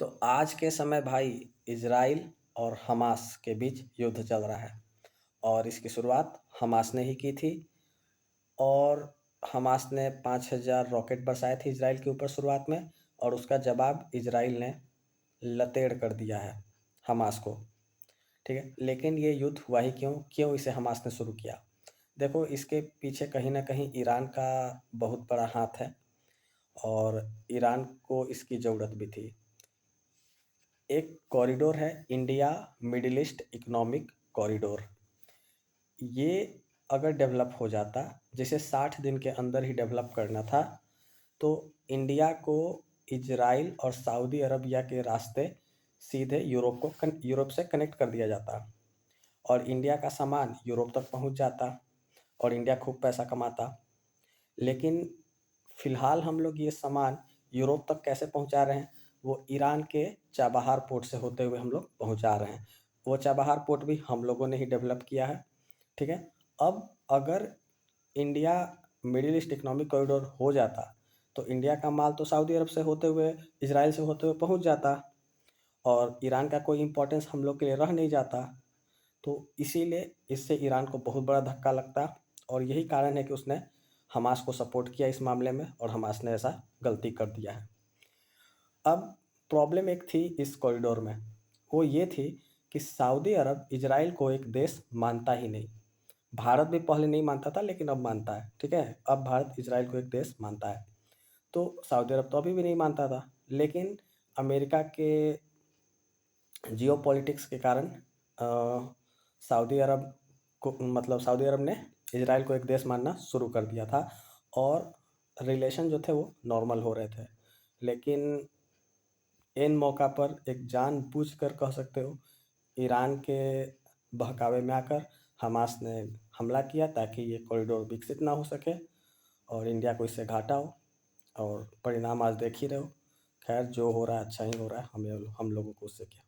तो आज के समय भाई इज़राइल और हमास के बीच युद्ध चल रहा है और इसकी शुरुआत हमास ने ही की थी और हमास ने 5000 रॉकेट बरसाए थे इज़राइल के ऊपर शुरुआत में और उसका जवाब इज़राइल ने लतेड़ कर दिया है हमास को। ठीक है, लेकिन ये युद्ध हुआ ही क्यों? क्यों इसे हमास ने शुरू किया? देखो, इसके पीछे कहीं न कहीं ईरान का बहुत बड़ा हाथ है और ईरान को इसकी ज़रूरत भी थी। एक कॉरिडोर है India middle east economic corridor. ये अगर डेवलप हो जाता, जिसे 60 दिन के अंदर ही डेवलप करना था, तो इंडिया को इज़राइल और सऊदी अरबिया के रास्ते सीधे यूरोप से कनेक्ट कर दिया जाता और इंडिया का सामान यूरोप तक पहुंच जाता और इंडिया खूब पैसा कमाता। लेकिन फ़िलहाल हम लोग ये सामान यूरोप तक कैसे पहुंचा रहे हैं? वो ईरान के चाबहार पोर्ट से होते हुए हम लोग पहुंचा रहे हैं। वो चाबहार पोर्ट भी हम लोगों ने ही डेवलप किया है। ठीक है? अब अगर India middle east economic corridor हो जाता, तो इंडिया का माल तो सऊदी अरब से होते हुए, इज़राइल से होते हुए पहुंच जाता और ईरान का कोई इम्पोर्टेंस हम लोग के लिए रह नहीं जाता। तो इसीलिए इससे ईरान को बहुत बड़ा धक्का लगता और यही कारण है कि उसने हमास को सपोर्ट किया इस मामले में और हमास ने ऐसा गलती कर दिया है। अब प्रॉब्लम एक थी इस कॉरिडोर में, वो ये थी कि सऊदी अरब इज़राइल को एक देश मानता ही नहीं। भारत भी पहले नहीं मानता था लेकिन अब मानता है। ठीक है? अब भारत इज़राइल को एक देश मानता है। तो सऊदी अरब तो अभी भी नहीं मानता था, लेकिन अमेरिका के जियोपॉलिटिक्स के कारण सऊदी अरब सऊदी अरब ने इज़राइल को एक देश मानना शुरू कर दिया था और रिलेशन जो थे वो नॉर्मल हो रहे थे। लेकिन ऐन मौका पर एक जानबूझकर कह सकते हो ईरान के बहकावे में आकर हमास ने हमला किया ताकि ये कॉरिडोर विकसित ना हो सके और इंडिया को इससे घाटा हो और परिणाम आज देख ही रहे हो। खैर, जो हो रहा है अच्छा ही हो रहा है, हमें हम लोगों को उससे क्या।